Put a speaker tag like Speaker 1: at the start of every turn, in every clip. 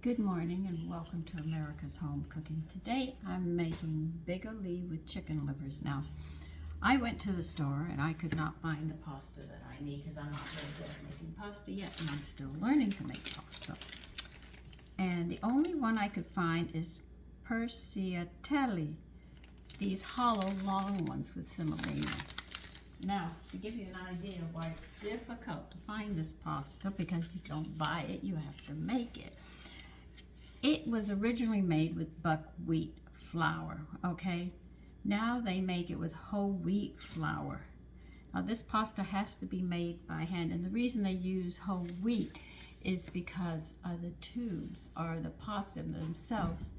Speaker 1: Good morning and welcome to America's Home Cooking. Today I'm making bigoli with chicken livers. Now, I went to the store and I could not find the pasta that I need because I'm not very good at making pasta yet and I'm still learning to make pasta. And the only one I could find is Persiatelli, these hollow long ones with semolina. Now, to give you an idea of why it's difficult to find this pasta because you don't buy it, you have to make it. It was originally made with buckwheat flour, okay? Now they make it with whole wheat flour. Now this pasta has to be made by hand, and the reason they use whole wheat is because the tubes or the pasta themselves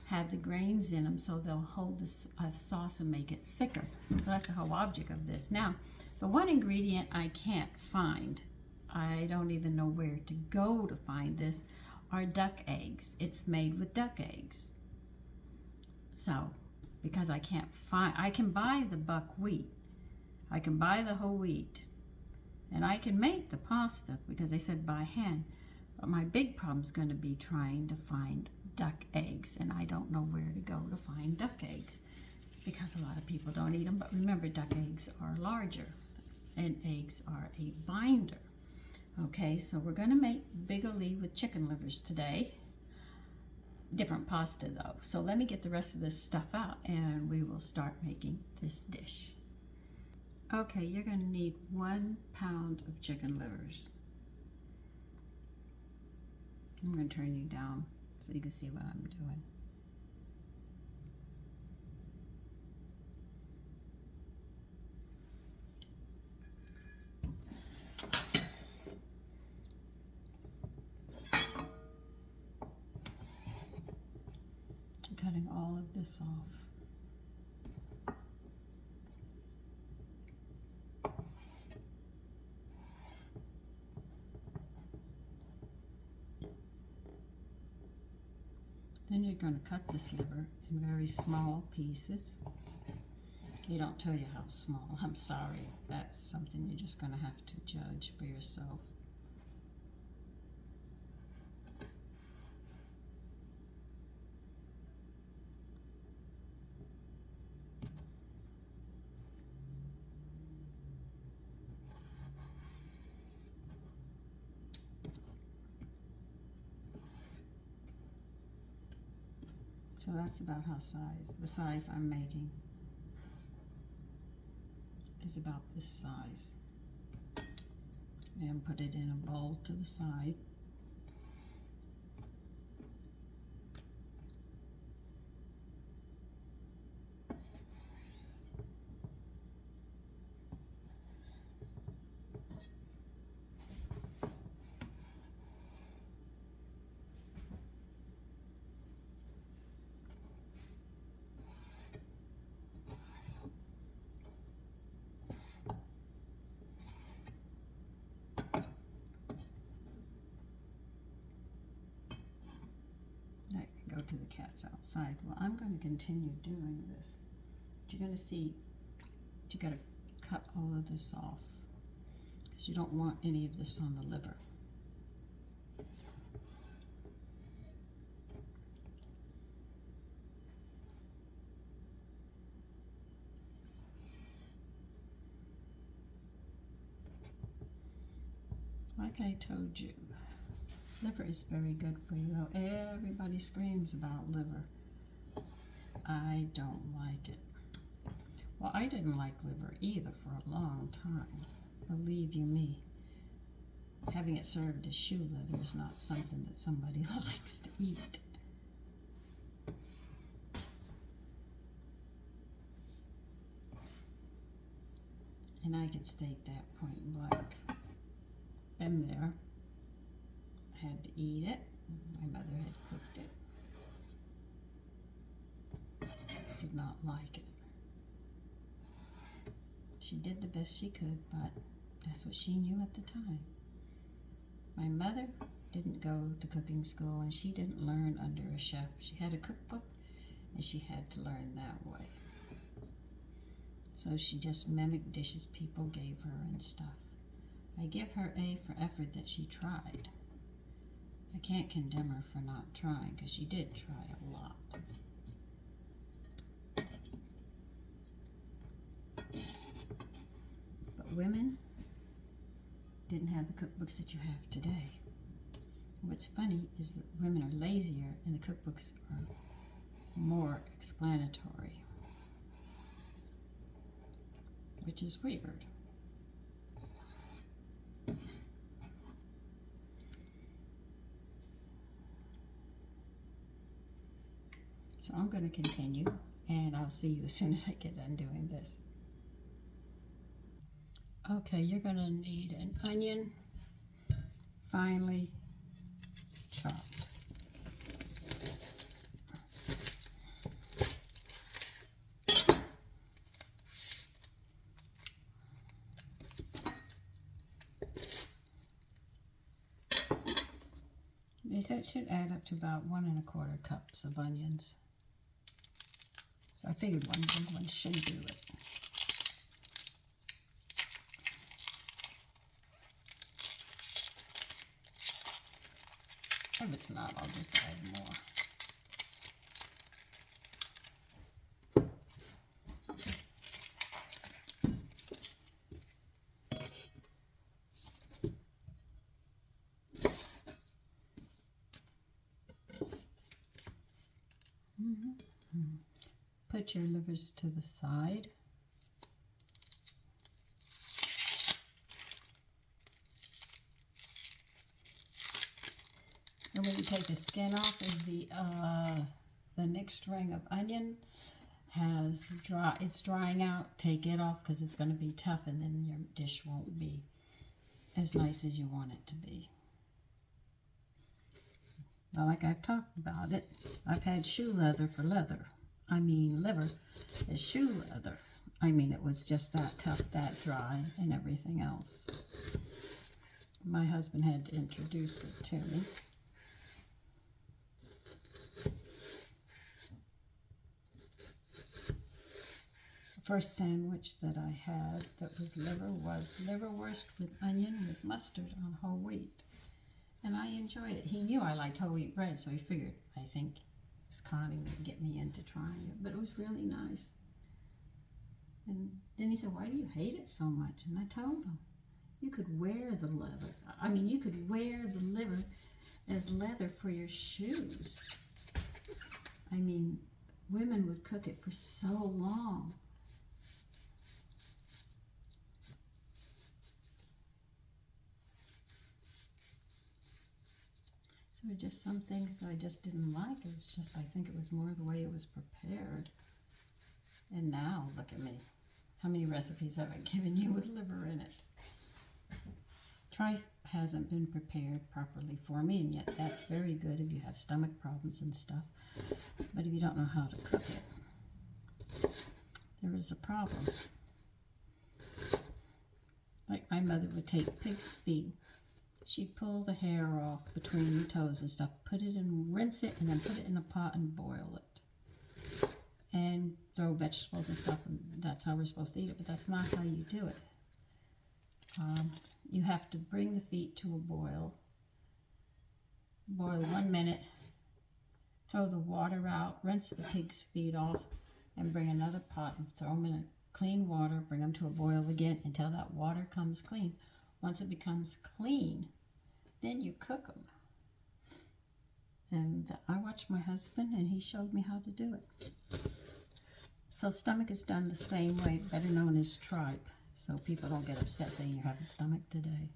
Speaker 1: have the grains in them, so they'll hold the sauce and make it thicker. So that's the whole object of this. Now, the one ingredient I can't find, I don't even know where to go to find this, are duck eggs. It's made with duck eggs. So, because I can't find, I can buy the buckwheat, I can buy the whole wheat, and I can make the pasta because they said by hand. But my big problem is going to be trying to find duck eggs, and I don't know where to go to find duck eggs because a lot of people don't eat them. But remember, duck eggs are larger, and eggs are a binder. Okay, so we're going to make bigoli with chicken livers today. Different pasta though. So let me get the rest of this stuff out and we will start making this dish. Okay, you're going to need 1 pound of chicken livers. I'm going to turn you down so you can see what I'm doing. Cutting all of this off. Then you're going to cut this liver in very small pieces. They don't tell you how small. I'm sorry. That's something you're just going to have to judge for yourself. So that's about the size I'm making is about this size. And put it in a bowl to the side. Go to the cats outside. Well, I'm going to continue doing this. But you're going to see, you got to cut all of this off because you don't want any of this on the liver. Like I told you, liver is very good for you. Everybody screams about liver. I don't like it. Well, I didn't like liver either for a long time. Believe you me. Having it served as shoe leather is not something that somebody likes to eat. And I can state that point blank. Been there. Had to eat it. My mother had cooked it. Did not like it. She did the best she could, but that's what she knew at the time. My mother didn't go to cooking school and she didn't learn under a chef. She had a cookbook and she had to learn that way. So she just mimicked dishes people gave her and stuff. I give her A for effort that she tried. I can't condemn her for not trying, because she did try a lot. But women didn't have the cookbooks that you have today. What's funny is that women are lazier and the cookbooks are more explanatory, which is weird. So I'm going to continue, and I'll see you as soon as I get done doing this. Okay, you're going to need an onion, finely chopped. That should add up to about 1 1/4 cups of onions. So I figured one big one should do it. If it's not, I'll just add more. Put your livers to the side. And when you take the skin off, the next ring of onion it's drying out. Take it off because it's going to be tough, and then your dish won't be as nice as you want it to be. Now, like I've talked about it, I've had shoe leather for leather. I mean, liver is shoe leather. I mean, it was just that tough, that dry, and everything else. My husband had to introduce it to me. The first sandwich that I had that was liverwurst with onion with mustard on whole wheat. And I enjoyed it. He knew I liked whole wheat bread, so he figured, I think, was conning me to get me into trying it, but it was really nice. And then he said, why do you hate it so much? And I told him, you could wear the leather. I mean, you could wear the liver as leather for your shoes. I mean, women would cook it for so long. So just some things that I just didn't like. It's just, I think it was more the way it was prepared. And now, look at me. How many recipes have I given you with liver in it? Tripe hasn't been prepared properly for me, and yet that's very good if you have stomach problems and stuff. But if you don't know how to cook it, there is a problem. Like my mother would take pig's feet. She'd pull the hair off between the toes and stuff, put it in, rinse it, and then put it in a pot and boil it. And throw vegetables and stuff, and that's how we're supposed to eat it, but that's not how you do it. You have to bring the feet to a boil. Boil 1 minute, throw the water out, rinse the pig's feet off, and bring another pot and throw them in a clean water, bring them to a boil again until that water comes clean. Once it becomes clean, then you cook them. And I watched my husband, and he showed me how to do it. So stomach is done the same way, better known as tripe. So people don't get upset saying you're having stomach today.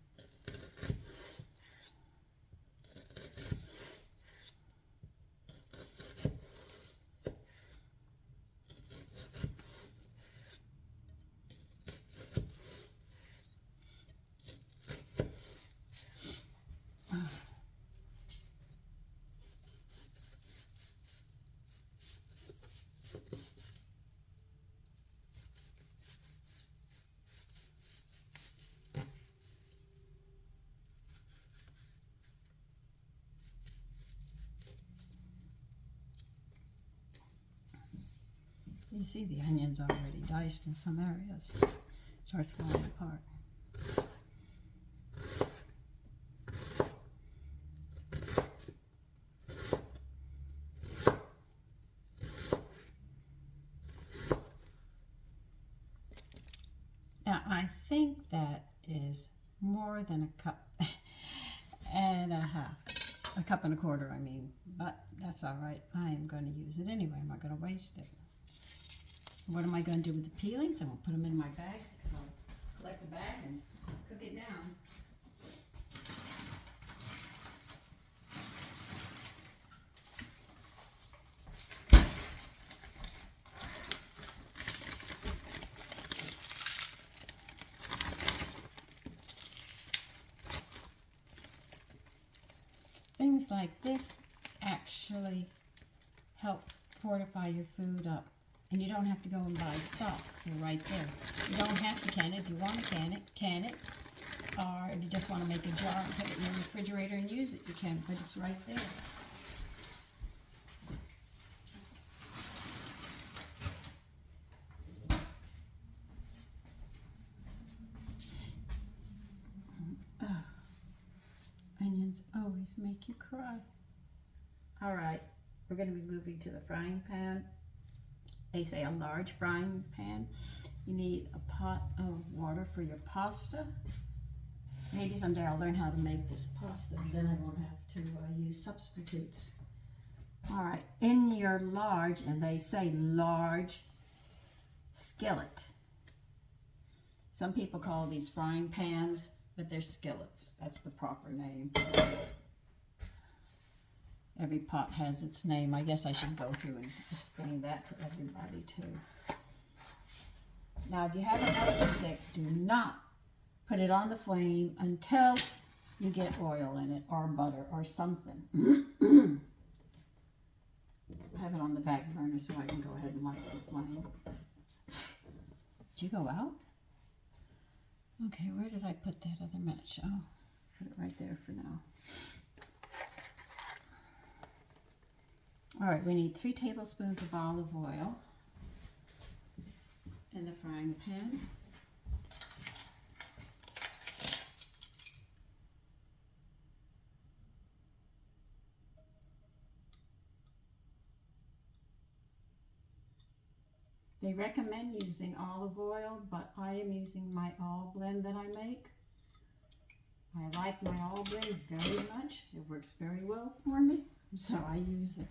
Speaker 1: You see the onions already diced in some areas. It starts falling apart. more than a cup and a half. A cup and a quarter, I mean. But that's all right. I am going to use it anyway. I'm not going to waste it. What am I going to do with the peelings? I'm going to put them in my bag. I'll collect the bag and cook it down. Things like this actually help fortify your food up. And you don't have to go and buy stocks. They're right there. You don't have to can it. If you want to can it. Or if you just want to make a jar and put it in the refrigerator and use it, you can. But it's right there. Onions always make you cry. All right, we're going to be moving to the frying pan. They say a large frying pan. You need a pot of water for your pasta. Maybe someday I'll learn how to make this pasta, and then I won't have to use substitutes. All right, in your large, and they say large skillet. Some people call these frying pans, but they're skillets. That's the proper name. Every pot has its name. I guess I should go through and explain that to everybody too. Now, if you have another stick, do not put it on the flame until you get oil in it or butter or something. I have it on the back burner so I can go ahead and light the flame. Did you go out? Okay, where did I put that other match? Oh, put it right there for now. All right, we need 3 tablespoons of olive oil in the frying pan. They recommend using olive oil, but I am using my all blend that I make. I like my all blend very much. It works very well for me, so I use it.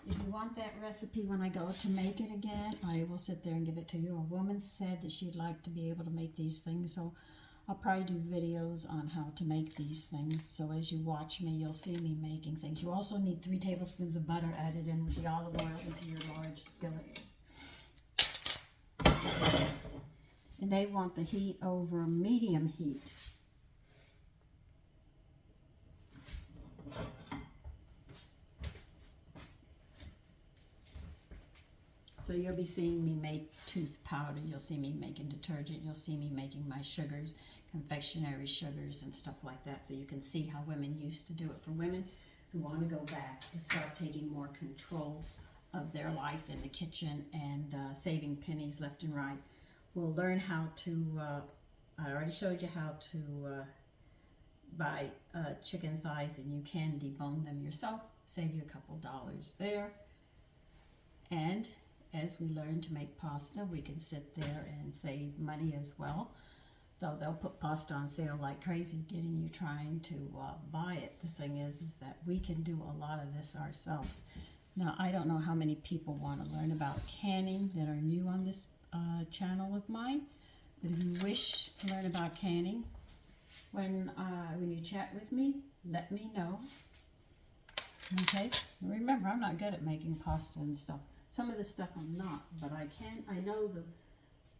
Speaker 1: If you want that recipe when I go to make it again, I will sit there and give it to you. A woman said that she'd like to be able to make these things, so I'll probably do videos on how to make these things. So as you watch me, you'll see me making things. You also need 3 tablespoons of butter added in with the olive oil into your large skillet. And they want the heat over medium heat. So you'll be seeing me make tooth powder, you'll see me making detergent, you'll see me making my sugars, confectionery sugars and stuff like that, so you can see how women used to do it. For women who want to go back and start taking more control of their life in the kitchen and saving pennies left and right, we'll learn how to, I already showed you how to buy chicken thighs, and you can debone them yourself, save you a couple dollars there. And as we learn to make pasta, we can sit there and save money as well. Though they'll put pasta on sale like crazy, getting you trying to buy it. The thing is that we can do a lot of this ourselves. Now, I don't know how many people want to learn about canning that are new on this channel of mine. But if you wish to learn about canning, when you chat with me, let me know. Okay? Remember, I'm not good at making pasta and stuff. Some of the stuff I'm not, but I know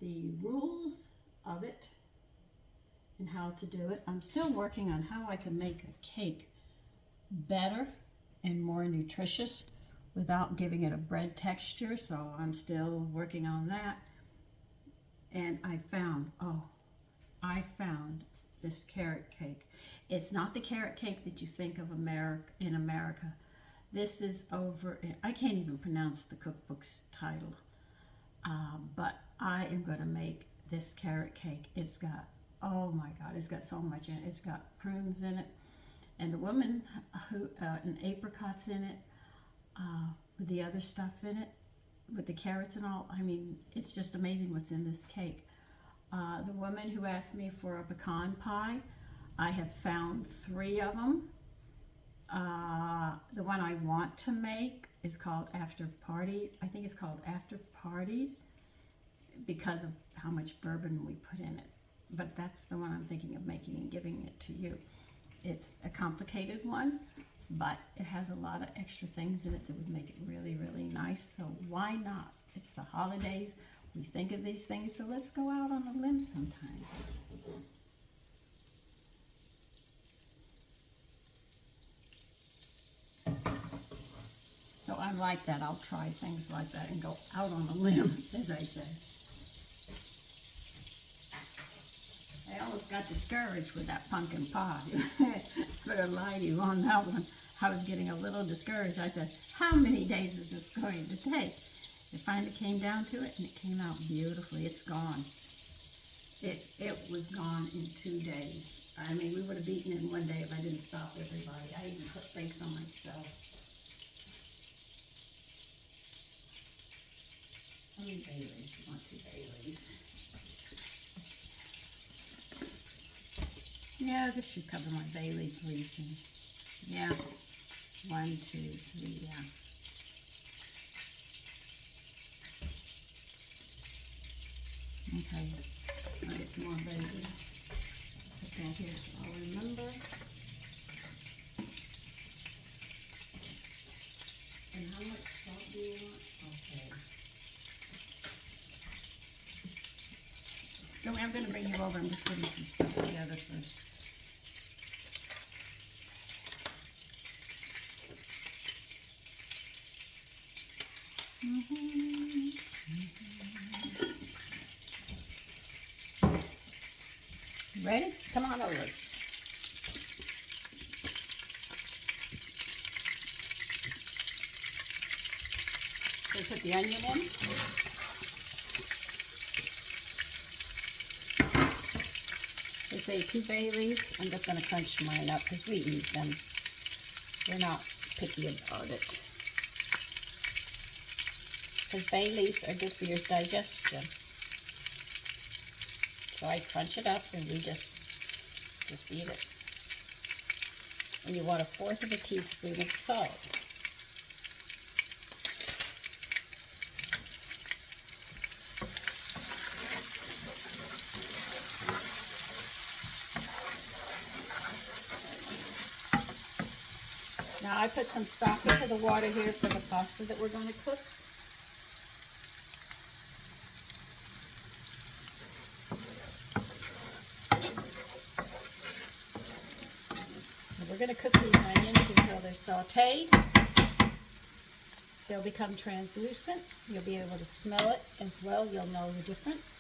Speaker 1: the rules of it and how to do it. I'm still working on how I can make a cake better and more nutritious without giving it a bread texture, so I'm still working on that. And I found this carrot cake. It's not the carrot cake that you think of in America. This is over, I can't even pronounce the cookbook's title, but I am going to make this carrot cake. It's got, oh my God, it's got so much in it. It's got prunes in it, and the woman and apricots in it, with the other stuff in it, with the carrots and all. I mean, it's just amazing what's in this cake. The woman who asked me for a pecan pie, I have found 3 of them. The one I want to make is called After Party. I think it's called After Parties because of how much bourbon we put in it. But that's the one I'm thinking of making and giving it to you. It's a complicated one, but it has a lot of extra things in it that would make it really, really nice. So why not? It's the holidays. We think of these things, so let's go out on a limb sometime. So I'm like that. I'll try things like that and go out on a limb, as I say. I almost got discouraged with that pumpkin pie. Better lie to you on that one. I was getting a little discouraged. I said, how many days is this going to take? It finally came down to it, and it came out beautifully. It's gone. It was gone in 2 days. I mean, we would have eaten it in 1 day if I didn't stop everybody. I even put things on myself. How many bay leaves? You want 2 bay leaves? Yeah, this should cover my bay leaf leafing. Yeah. 1, 2, 3, yeah. Okay, I'll get some more bay leaves. Put that here so I'll remember. And how much salt do you want? Okay. I'm going to bring you over. I'm just putting some stuff together first. Ready? Come on over. So put the onion in. They say 2 bay leaves. I'm just going to crunch mine up because we eat them. We're not picky about it. Because bay leaves are good for your digestion. So I crunch it up and we just eat it. And you want 1/4 of a teaspoon of salt. Now I put some stock into the water here for the pasta that we're going to cook. We're going to cook these onions until they're sauteed. They'll become translucent. You'll be able to smell it as well. You'll know the difference.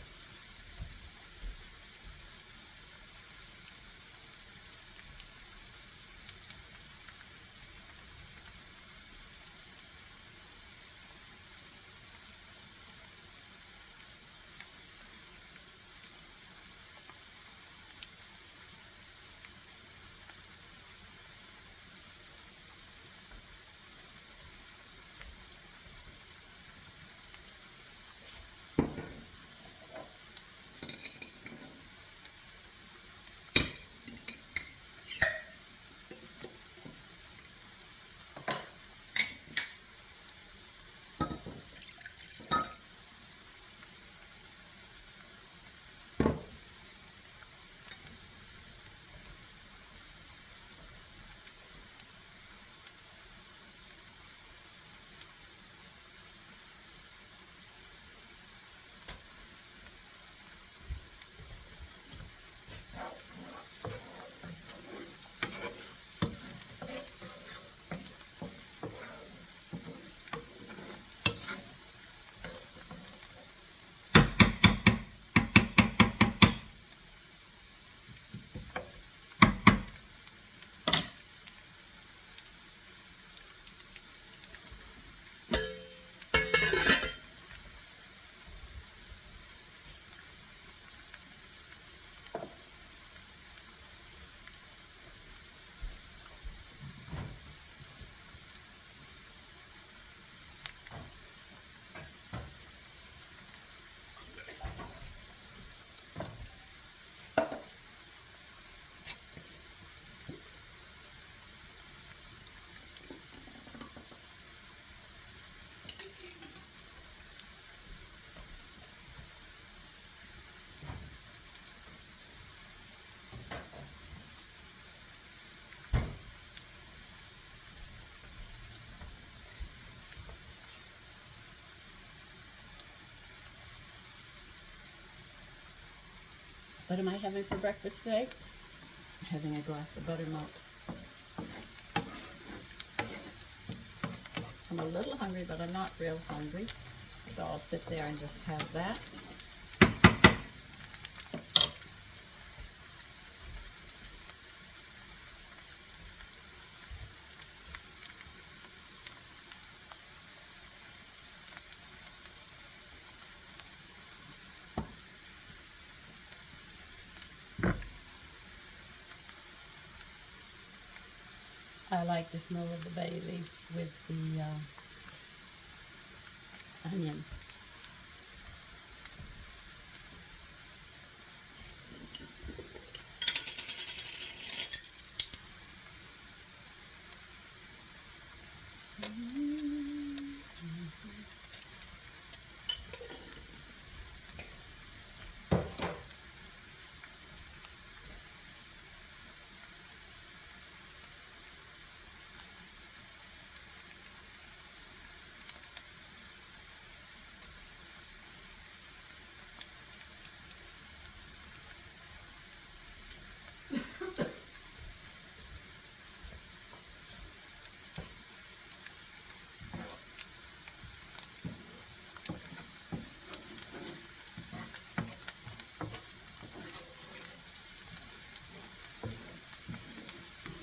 Speaker 1: What am I having for breakfast today? I'm having a glass of buttermilk. I'm a little hungry, but I'm not real hungry. So I'll sit there and just have that. I like the smell of the bay leaf with the onion.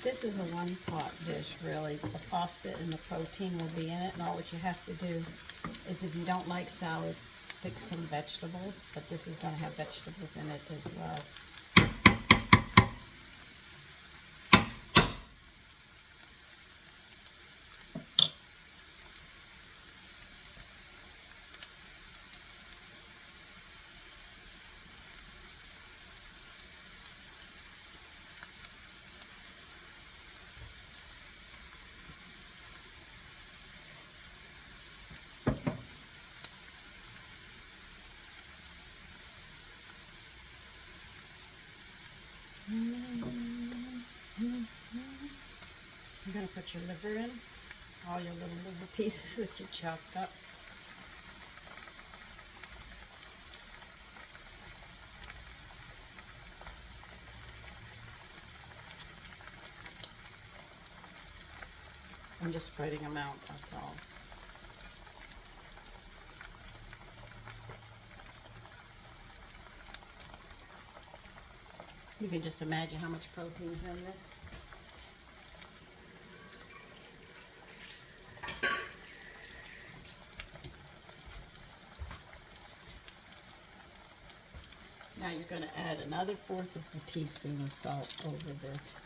Speaker 1: This is a one-pot dish, really. The pasta and the protein will be in it, and all what you have to do is, if you don't like salads, fix some vegetables, but this is going to have vegetables in it as well. You're going to put your liver in, all your little liver pieces that you chopped up. I'm just spreading them out, that's all. You can just imagine how much protein's in this. Now you're going to add another 1/4 of a teaspoon of salt over this.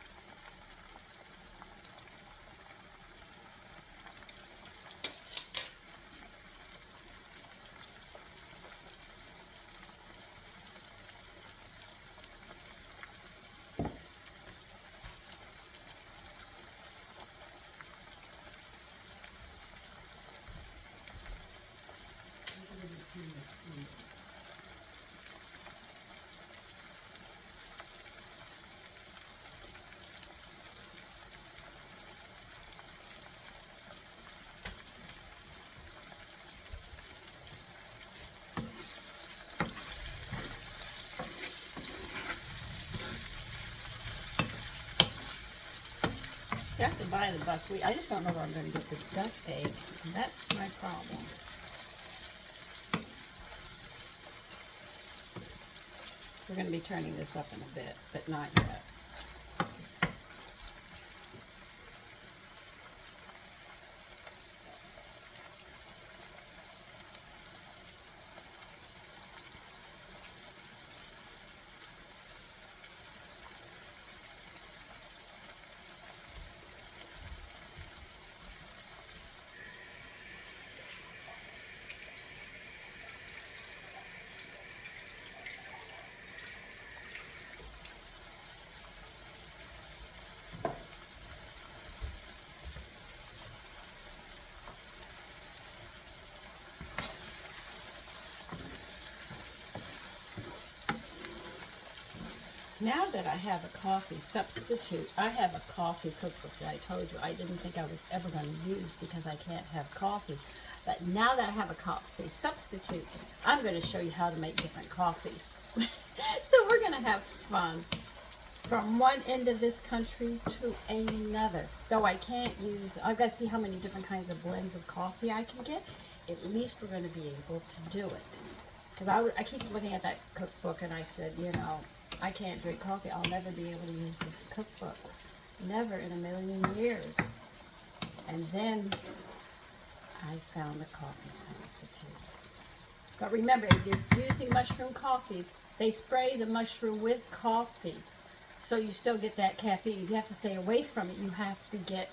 Speaker 1: See, I have to buy the buckwheat. I just don't know where I'm going to get the duck eggs. That's my problem. We're going to be turning this up in a bit, but not yet. Now that I have a coffee substitute, I have a coffee cookbook that I told you I didn't think I was ever going to use because I can't have coffee. But now that I have a coffee substitute, I'm going to show you how to make different coffees. So we're going to have fun from one end of this country to another. Though I can't use, I've got to see how many different kinds of blends of coffee I can get. At least we're going to be able to do it. Because I keep looking at that cookbook and I said, you know, I can't drink coffee. I'll never be able to use this cookbook. Never in a million years. And then I found the coffee substitute. But remember, if you're using mushroom coffee, they spray the mushroom with coffee. So you still get that caffeine. If you have to stay away from it, you have to get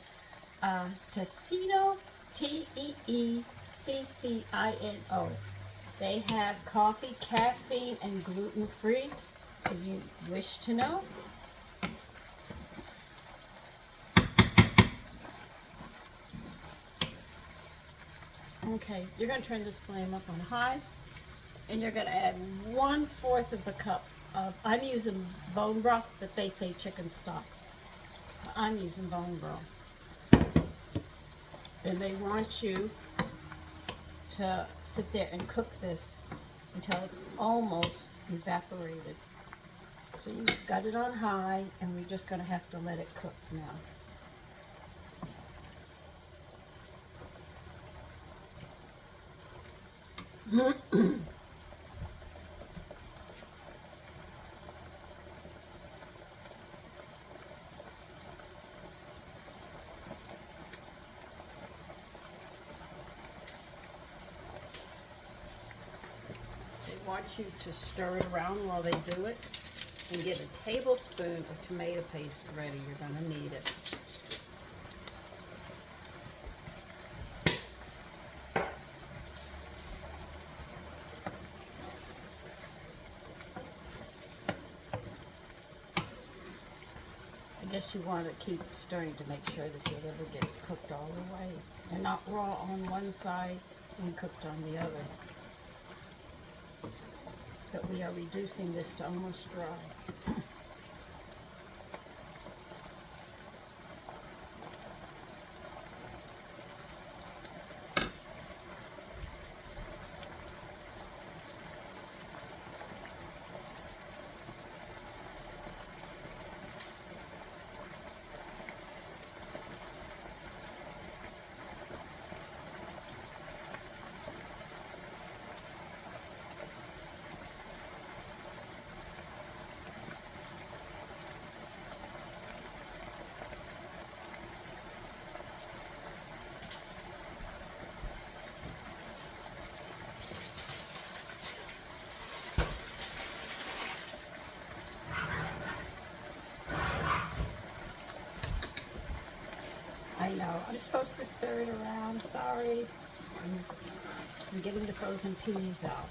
Speaker 1: Teeccino, Teeccino. They have coffee, caffeine, and gluten-free, if you wish to know. Okay, you're going to turn this flame up on high, and you're going to add 1/4 of the cup of, I'm using bone broth, but they say chicken stock. I'm using bone broth. And they want you to sit there and cook this until it's almost evaporated. So you've got it on high, and we're just going to have to let it cook now. They want you to stir it around while they do it, and get a tablespoon of tomato paste ready. You're going to need it. I guess you want to keep stirring to make sure that your liver gets cooked all the way, and not raw on one side and cooked on the other. But we are reducing this to almost dry. I know, I'm supposed to stir it around, sorry. I'm getting the frozen peas out.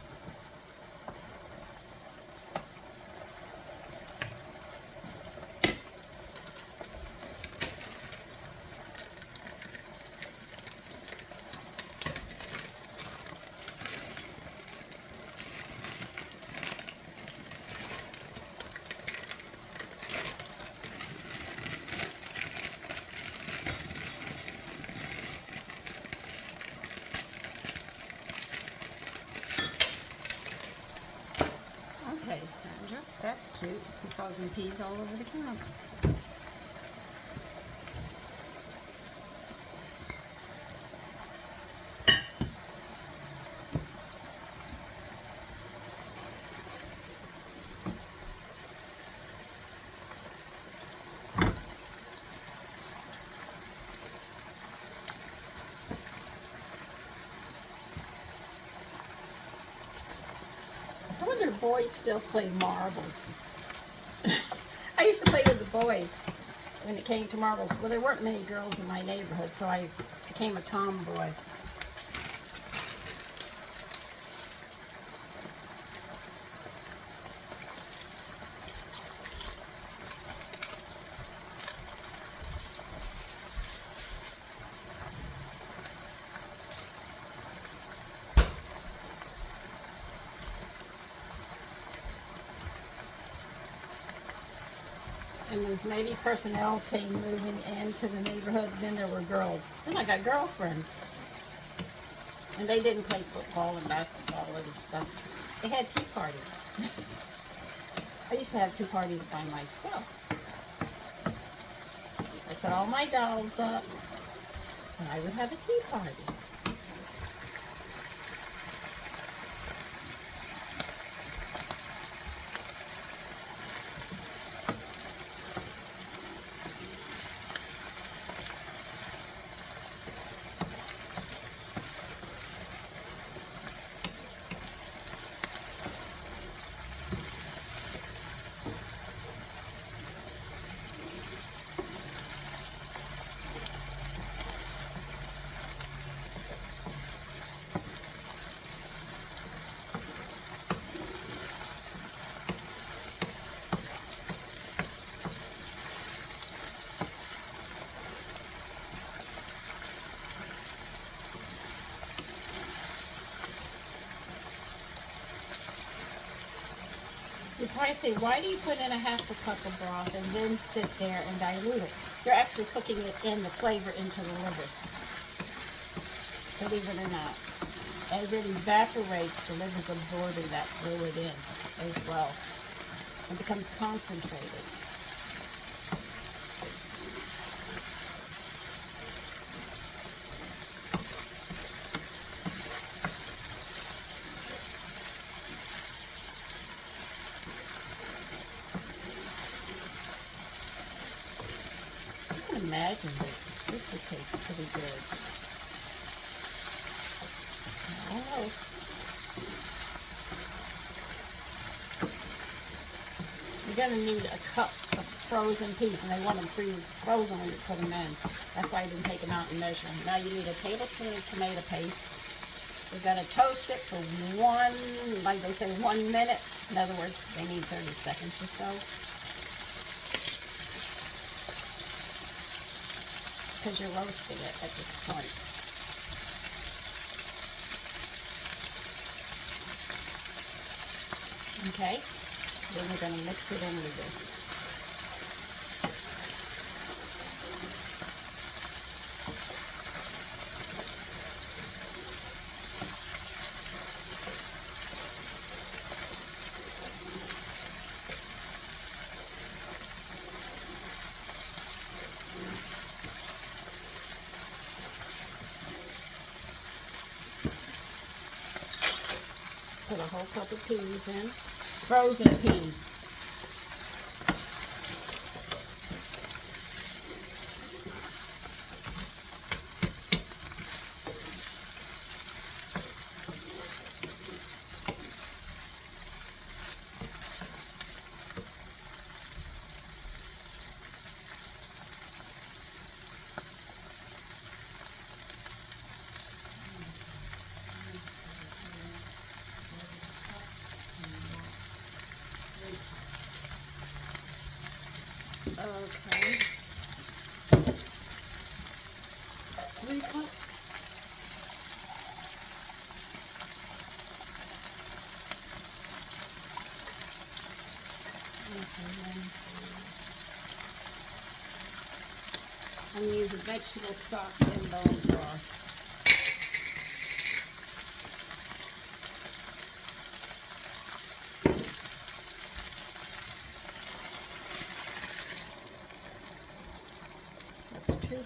Speaker 1: Okay, Sandra, that's cute. Some frozen peas all over the counter. I wonder if boys still play marbles. I used to play with the boys when it came to marbles. Well, there weren't many girls in my neighborhood, so I became a tomboy. And as maybe personnel came moving into the neighborhood, then there were girls. Then I got girlfriends. And they didn't play football and basketball and stuff. They had tea parties. I used to have two parties by myself. I set all my dolls up, and I would have a tea party. You probably say, why do you put in a half a cup of broth and then sit there and dilute it? You're actually cooking it in the flavor into the liver. Believe it or not. As it evaporates, the liver's absorbing that fluid in as well. It becomes concentrated. Imagine this. This would taste pretty good. Almost. You're going to need a cup of frozen peas, and they want them frozen when you put them in. That's why I didn't take them out and measure them. Now you need a tablespoon of tomato paste. You're going to toast it for like they say, 1 minute. In other words, they need 30 seconds or so. Because you're roasting it at this point. Okay, then we're going to mix it in with this. Put a whole cup of peas in. Frozen peas. Okay. 3 cups. Okay, I'm going to use a vegetable stock and bone broth. That's 2 cups.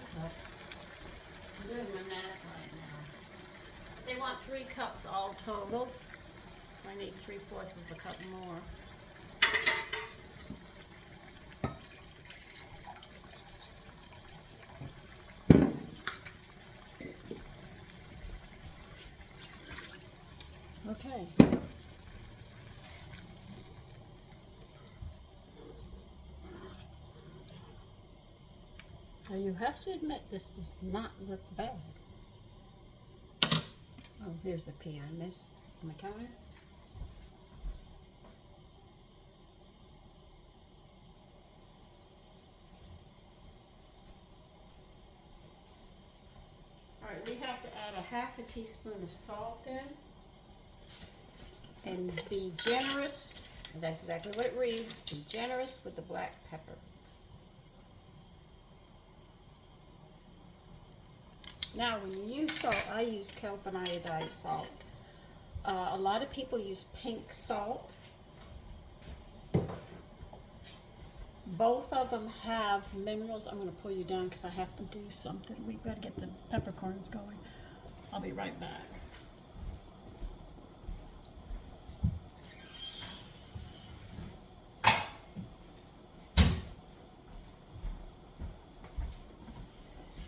Speaker 1: I'm doing my math right now. They want 3 cups all total. I need 3/4 of a cup more. Okay. Now you have to admit this does not look bad. Oh, here's a pea I missed on the counter. Alright, we have to add a half a teaspoon of salt in. And be generous, and that's exactly what it reads, be generous with the black pepper. Now, when you use salt, I use kelp and iodized salt. A lot of people use pink salt. Both of them have minerals. I'm going to pull you down because I have to do something. We've got to get the peppercorns going. I'll be right back.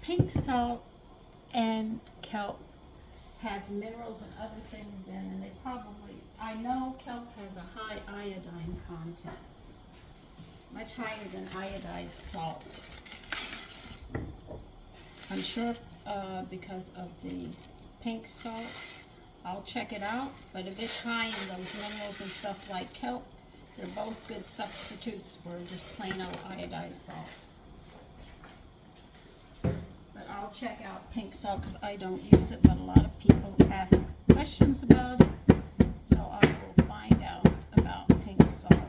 Speaker 1: Pink salt and kelp have minerals and other things in, and they probably, I know kelp has a high iodine content, much higher than iodized salt. I'm sure because of the pink salt. I'll check it out, but if it's high in those minerals and stuff like kelp, they're both good substitutes for just plain old iodized salt. But I'll check out pink salt because I don't use it, but a lot of people ask questions about it. So I will find out about pink salt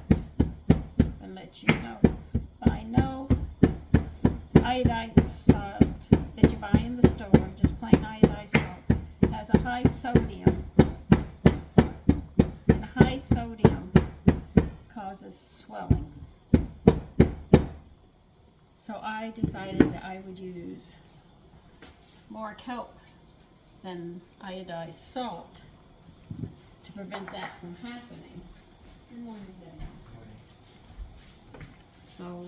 Speaker 1: and let you know. But I know iodized salt that you buy in the store, just plain iodized salt, has a high sodium. And high sodium causes swelling. So I decided that I would use more kelp than iodized salt to prevent that from happening. Good morning, Dan. So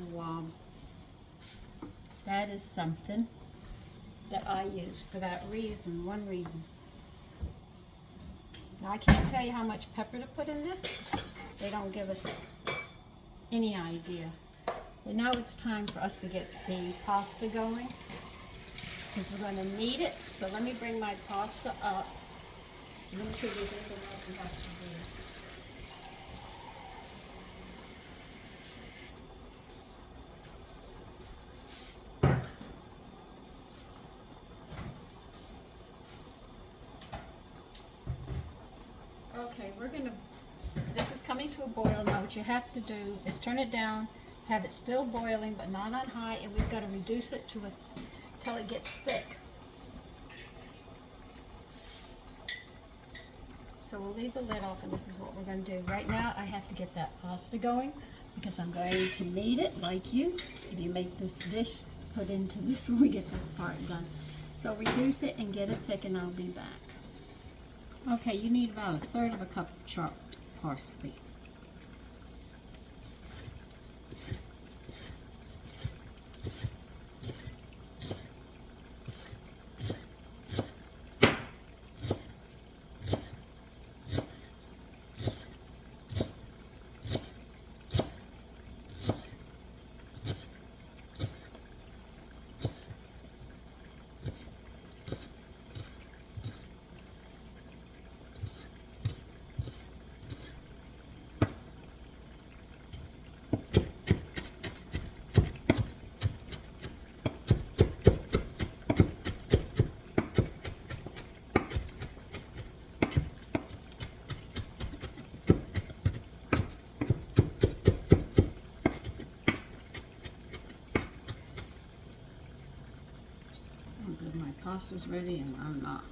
Speaker 1: that is something that I use for that reason, one reason. Now I can't tell you how much pepper to put in this. They don't give us any idea. But now it's time for us to get the pasta going, because we're going to need it. So let me bring my pasta up. Let me see if there's anything else we have to do. Okay, this is coming to a boil now. What you have to do is turn it down, have it still boiling, but not on high, and we've got to reduce it to till it gets thick. So we'll leave the lid off, and this is what we're going to do. Right now, I have to get that pasta going, because I'm going to need it, like you. If you make this dish, put into this when we get this part done. So reduce it and get it thick, and I'll be back. Okay, you need about 1/3 of a cup of chopped parsley. My pasta's ready and I'm not.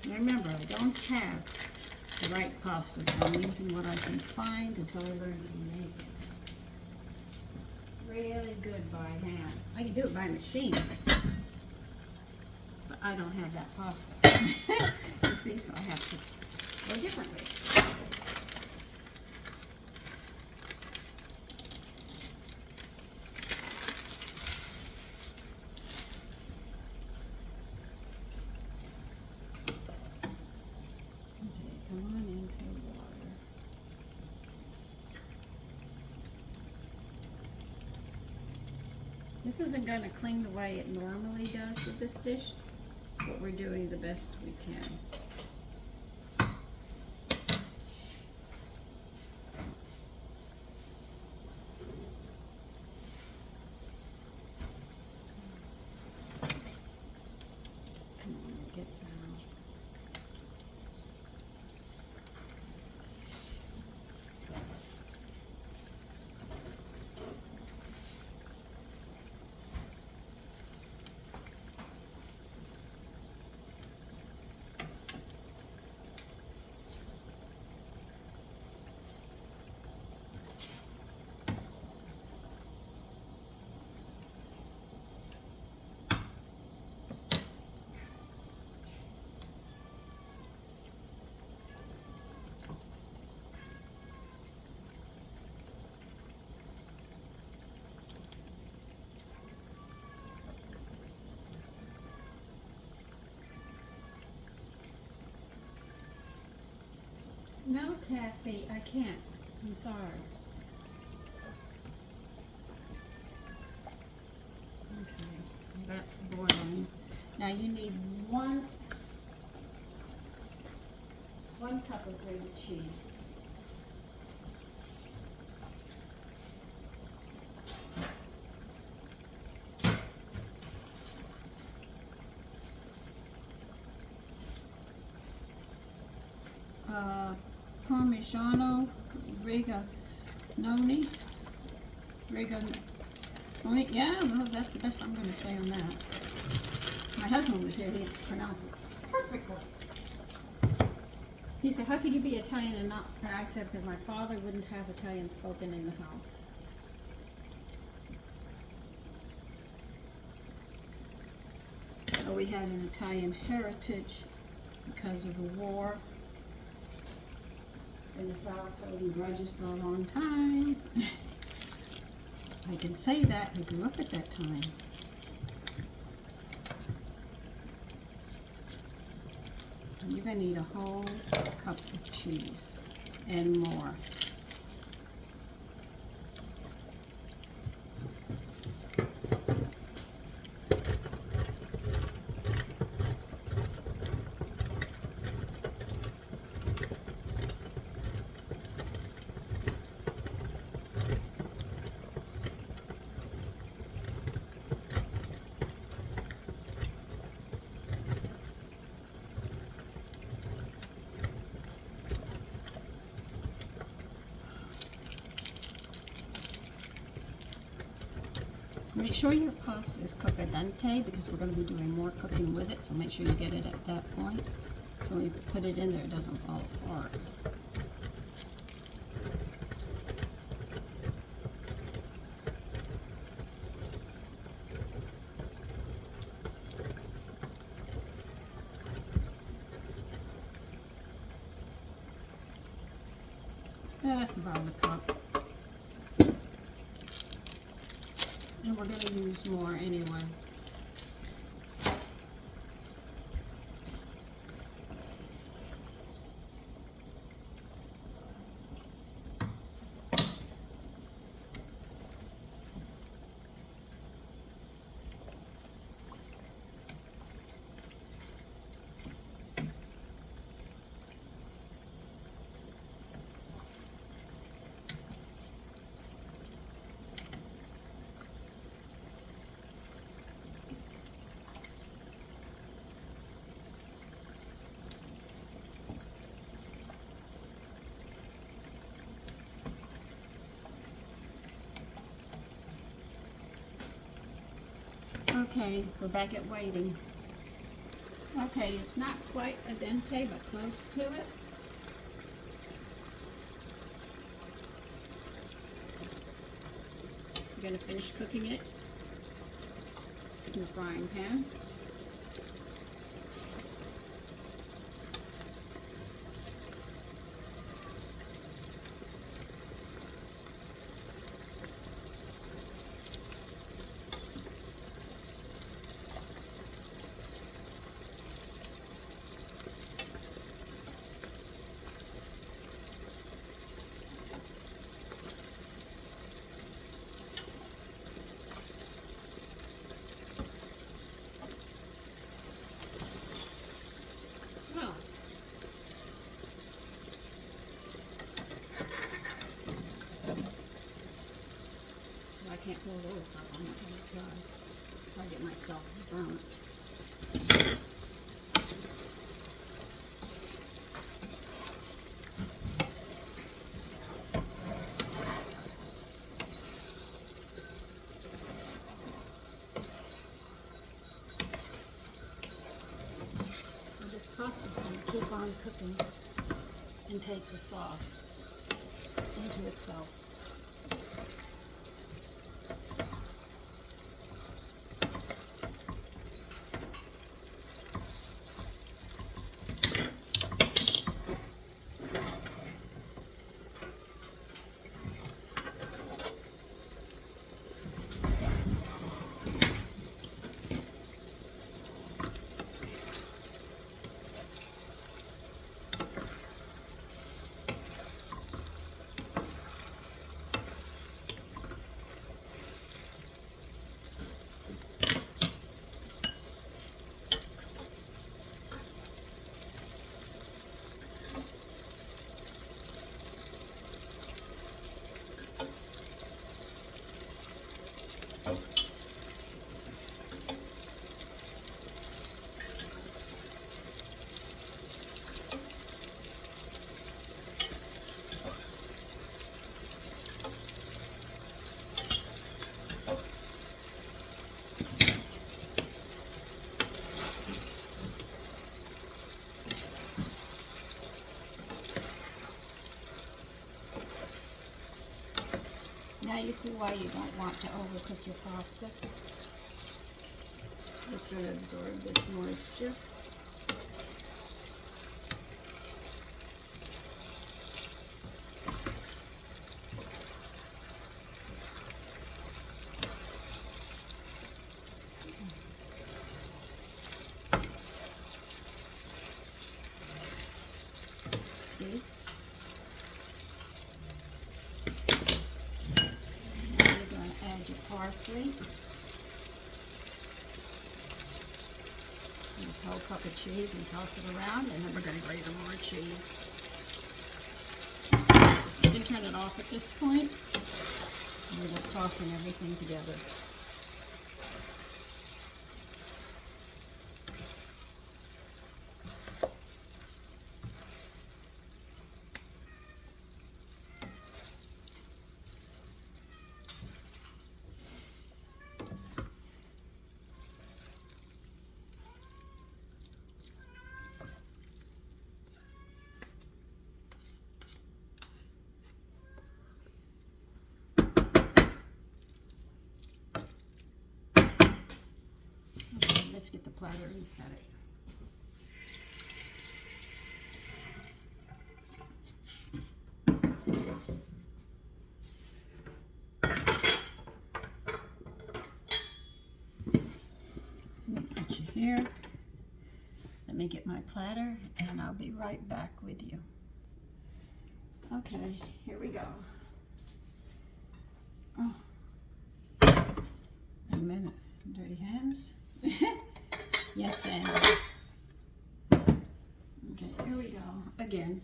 Speaker 1: Remember, I don't have the right pasta, but I'm using what I can find until I learn to make it. Really good by hand. I can do it by machine, but I don't have that pasta. You see, so I have to go differently. Okay, come on into water. This isn't going to cling the way it normally does with this dish, but we're doing the best we can. Come on, get down. No, Taffy, I can't. I'm sorry. Okay, that's boiling. Now you need one cup of grated cheese. Parmigiano Reggiano. Yeah, well, that's the best I'm going to say on that. My husband was here, he pronounced it perfectly. He said, how could you be Italian and not? And I said, because my father wouldn't have Italian spoken in the house. We had an Italian heritage because of the war in the South, holding grudges for a long time. I can say that, I grew up at that time. And you're going to need a whole cup of cheese and more. Make sure your pasta is cooked al dente because we're going to be doing more cooking with it, so make sure you get it at that point. So when you put it in there, it doesn't fall apart. That's about a cup. And we're going to use more anyway. Okay, we're back at waiting. Okay, it's not quite al dente, but close to it. You're going to finish cooking it in the frying pan. I can't pull those up. I'm not going to try. I'll get myself burnt. So this pasta's going to keep on cooking and take the sauce into itself. you see why you don't want to overcook your pasta. It's going to absorb this moisture. See? Now you're going to add your parsley. This whole cup of cheese and toss it around, and then we're going to grate some more cheese. You can turn it off at this point. We're just tossing everything together. Let's get the platter and set it. Let me put you here. Let me get my platter and I'll be right back with you. Okay, here we go. Oh. Wait a minute, dirty hands. Yes, and okay, here we go again.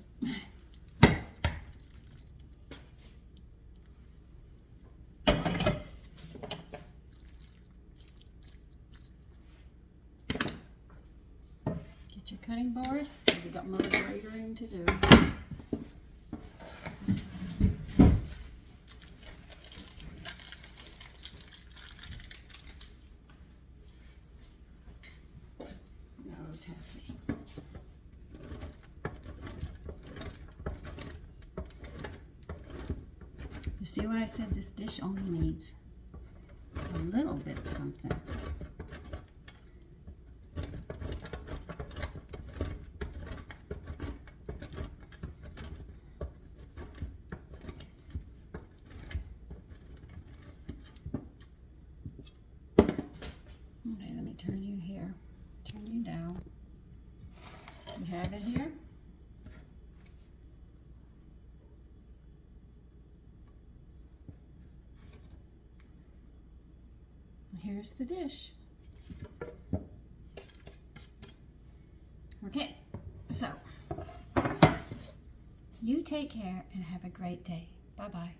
Speaker 1: Get your cutting board. We got more gratering to do. Taffy. You see why I said this dish only needs a little bit of something. Okay, let me turn you here. Turn you down. You have it here. Here's the dish. Okay, so you take care and have a great day. Bye-bye.